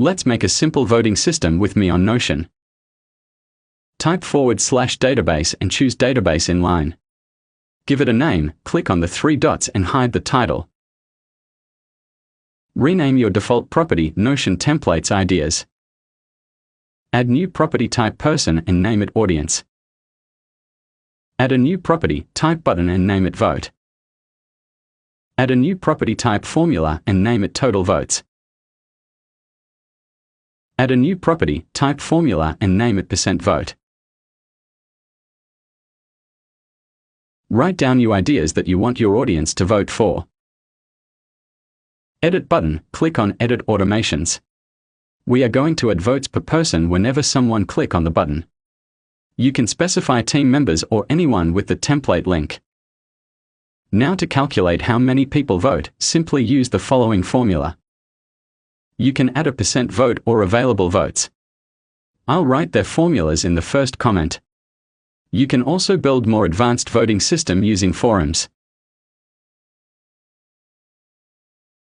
Let's make a simple voting system with me on Notion. Type /database and choose database in line. Give it a name, click on the 3 dots and hide the title. Rename your default property Notion Templates Ideas. Add new property type Person and name it Audience. Add a new property type Button and name it Vote. Add a new property type Formula and name it Total Votes. Add a new property type Formula and name it %Vote. Write down new ideas that you want your audience to vote for. Edit button, click on Edit Automations. We are going to add votes per person whenever someone click on the button. You can specify team members or anyone with the template link. Now to calculate how many people vote, simply use the following formula. You can add a %Vote or available votes. I'll write their formulas in the first comment. You can also build more advanced voting system using forums.